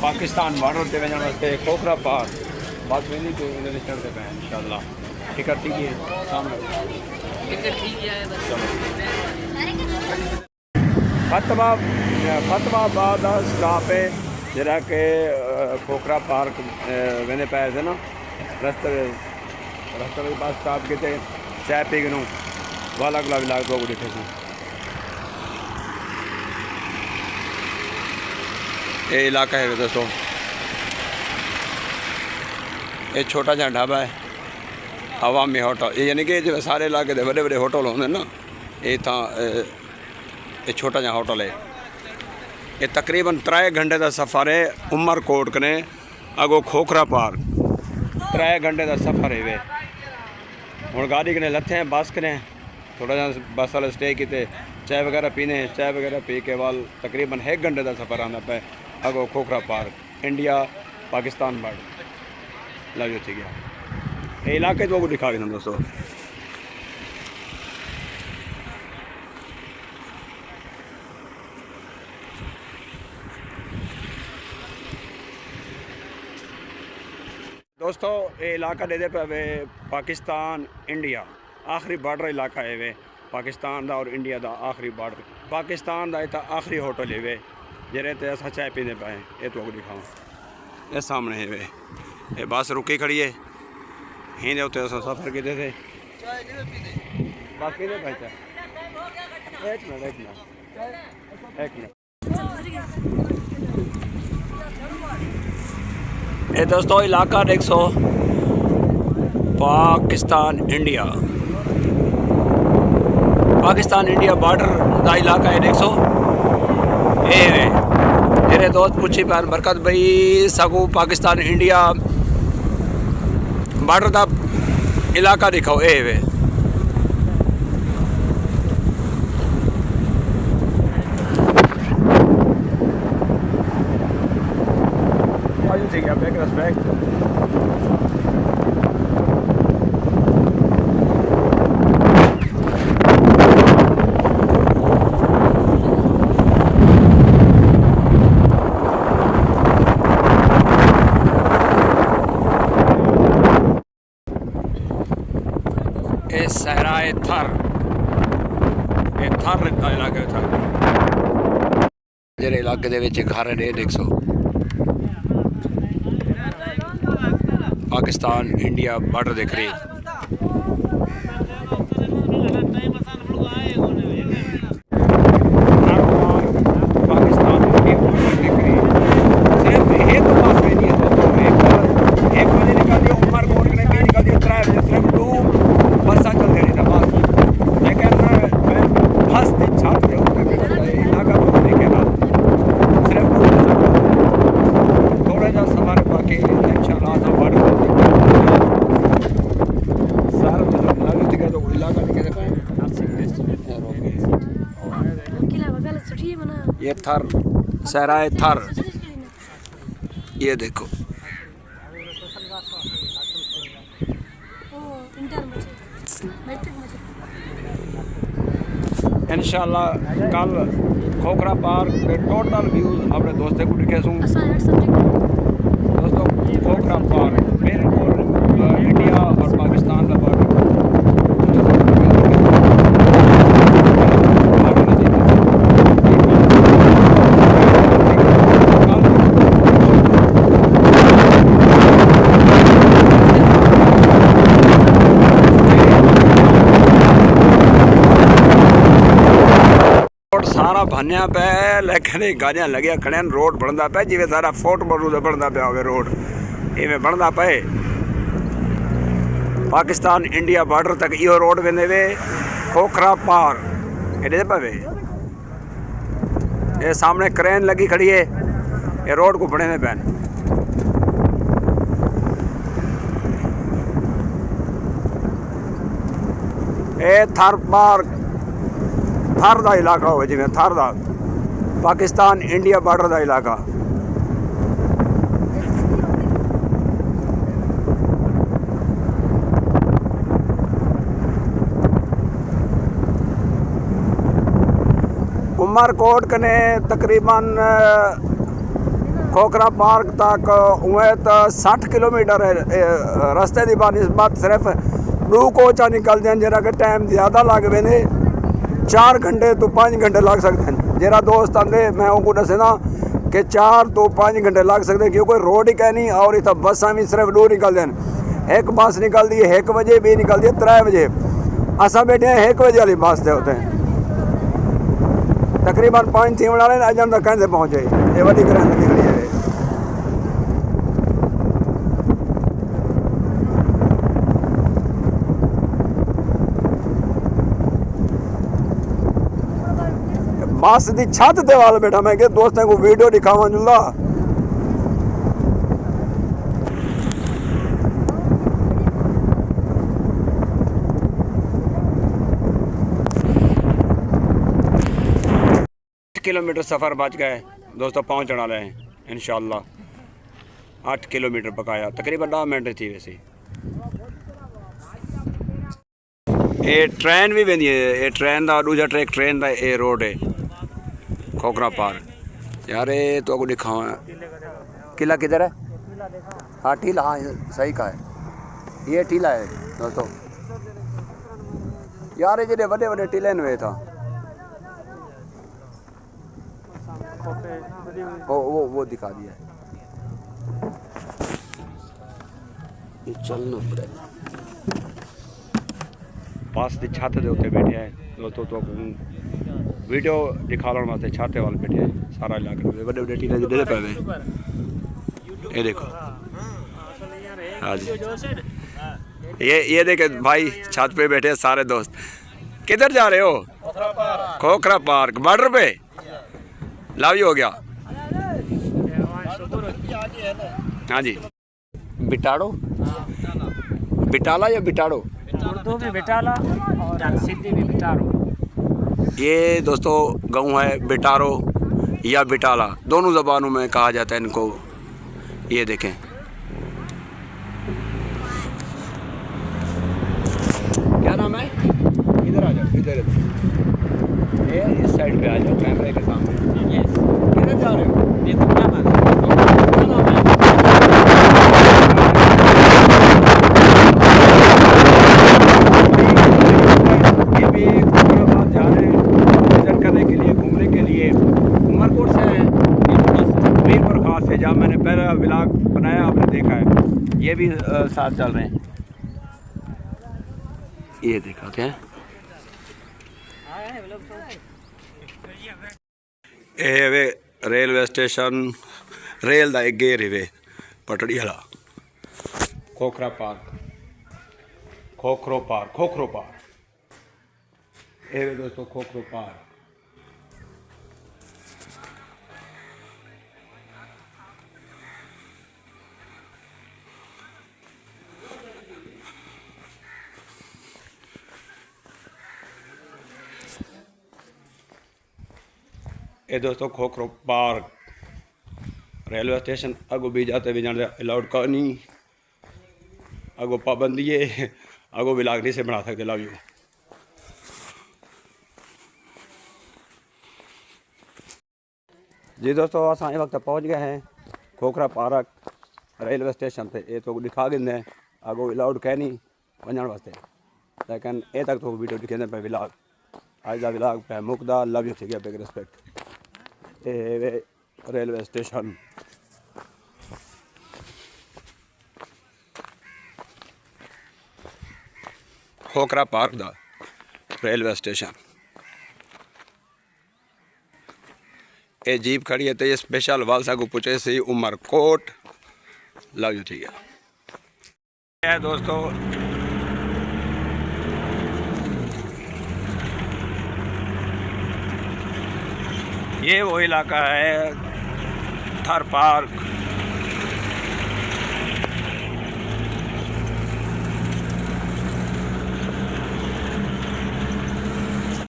Pakistan border ते वञण वास्ते खोखरा पार बस वेंदी तो उन चढ़ते पे इंशाल्लाह। टिकट ठीक है सामने फतवाबाद स्टॉप है जरा के खोखरा पार्क वेंदे पे थे ना रस्ते के पास स्टॉप के थे चाय पी गनू वाला गुलाबी लाग दो दिखे थे। ये इलाका है दोस्तों, ये छोटा सा ढाबा है अवामी होटल, ये यानी कि जो सारे इलाके के बड़े बड़े होटल होंगे ना, ये छोटा सा होटल है। ये तकरीबन 3 घंटे का सफ़र है उमरकोट कने अगो खोखरा पार्क 3 घंटे का सफ़र है वे। हूँ गाड़ी कने लथे हैं बस कने थोड़ा सा बस वाले स्टे किए चाय वगैरह पीने, चाय वगैरह पी के बाद तकरीबन 1 घंटे का सफ़र आना पे अगो Khokhrapar India Pakistan border लगे थी गया। ये इलाके तो दिखा गया दोस्तों। दोस्तों ये इलाका दे पे वे पाकिस्तान इंडिया आखिरी बॉर्डर इलाका है वे पाकिस्तान दा और इंडिया दा आखिरी बॉर्डर। पाकिस्तान दा इतना आखिरी होटल है वे जरे ते असा चाय पीने पाए। ये तो दिखाऊँ ये सामने है वे, ये बस रुकी खड़ी है ही दे उत्ते सफ़र किते थे बस किते भाई चाय एक मिनट ये दोस्तों इलाका देख सो पाकिस्तान इंडिया बॉर्डर का इलाका है देख सो। ये मेरे दोस्त पूछी पैर बरकत भाई सगू पाकिस्तान इंडिया बॉर्डर का इलाका दिखाओ। ये वे ठीक है बैक रेस्पेक्ट सहराए थर ये थर इलाके था जेरे इलाके दे विच घर ने देख सो पाकिस्तान इंडिया बॉर्डर देख रही। ये थर सहराए थर ये देखो इंशाल्लाह कल खोखरा पार्क के टोटल व्यूज अपने दोस्तों को दिखे सूँ। दोस्तों खोखरा पार्क बिल्कुल इंडिया और पाकिस्तान का बॉर्डर सारा भन्या पे लेकिन गाड़ियां लगे खड़े रोड बनता पे जिवे सारा फोर्ट मौजूद बनता पे हो रोड इवें बनता पे पाकिस्तान इंडिया बॉर्डर तक यो रोड वेंदे वे खोखरा पार एडे पे ये सामने क्रेन लगी खड़ी है ये रोड को बने पे ए थर पार्क थर का इलाका हो जिमें थर का पाकिस्तान इंडिया बॉर्डर का इलाका। उमरकोट कने तकरीबन खोखरा पार्क तक उमें तो 60 किलोमीटर है रस्ते की बनस्बत सिर्फ 2 कोचा निकलते हैं जरा के टाइम ज़्यादा लगते हैं 4 घंटे तो 5 घंटे लग सकते हैं। जरा दोस्त आते मैं उनको दसना कि 4 तो 5 घंटे लग सकते हैं क्योंकि रोड ही कहनी और इतना बसा भी सिर्फ 2 निकलते हैं। एक बस निकलती है 1 बजे, भी निकलती है 3 बजे। असा बैठे हैं 1 बजे वाली बस से होते हैं तकरीबन 5 थी वाले अजम तक कहते पहुँचे। ये वही ग्रहण लगी खड़ी है। बस की छत दे वाल बैठा मैं कि दोस्तों को वीडियो दिखावा जुला। किलोमीटर सफ़र बच गए दोस्तों, पहुँचने वाले हैं इंशाअल्लाह। 8 किलोमीटर पकाया, तकरीबन 10 मिनट थी वैसे। ये ट्रेन भी वेंदी है, ये ट्रेन का दूजा ट्रैक ट्रेन का ये रोड है खोखरा पार्क। यार ये तो आपको दिखावा किला किधर है? हाँ टीला, हाँ सही कहा है, ये टीला है दोस्तों। यार ये जो बड़े बड़े टीले हुए था वो दिखा दिया है। ये चलना पड़ेगा। पास की छत के उत्ते बैठे हैं दोस्तों, तो वीडियो दिखाने वास्ते छाते वाले बैठे हैं। सारा इलाका बड़े बड़े टीले जिधर पे ये देखो। हाँ जी, ये देखे भाई छत पे बैठे हैं सारे दोस्त। किधर जा रहे हो? खोखरा पार्क बॉर्डर पे। लाभ हो गया। हाँ जी, बिटाड़ो बिटाला या बिटाड़ो? उर्दू में बिटाला और सिंधी में बिटारो। ये दोस्तों गाँव है बिटारो या बिटाला, दोनों ज़बानों में कहा जाता है इनको। ये देखें, क्या नाम है? इधर आ जाओ, इधर ये इस साइड पे आ जाओ कैमरे के सामने। किधर जा रहे हो? ये तो क्या नाम है? ये भी खुराबाद जा रहे हैं विजिट करने के लिए, घूमने के लिए। उमरकोट से मीरपुर खास से, जहाँ मैंने पहला व्लॉग बनाया आपने देखा है। ये भी साथ चल रहे हैं। ये दिखाते हैं, ये वे रेलवे स्टेशन, रेल का एक गेर है पटड़ी वाला। खोखरा पार्क, खोखरो पार्क ये वे दोस्तों खोखरो पार्क। ये दोस्तों खोखरो पार्क रेलवे स्टेशन अगो भी जाते भी जाने अलाउड का नहीं, अगो पाबंदी है, अगो व्लॉग नहीं से बना सकते। Love you. जी दोस्तों, अस वक्त पहुँच गए हैं खोखरा पार्क रेलवे स्टेशन पे। ये तो दिखा दें अगो अलाउड कह नहीं वजन वास्ते, लेकिन ये तक तो वीडियो दिखे पे व्लॉग। आज का व्लॉग पे मुकदा। लव यू, ठीक है, बिग रिस्पेक्ट। ये रेलवे स्टेशन खोखरा पार्क दा रेलवे स्टेशन। ये जीप खड़ी है तो ये स्पेशल वालसा को पूछे सी उमरकोट। लव यू, ठीक है दोस्तों। ये वो इलाका है थर पार्क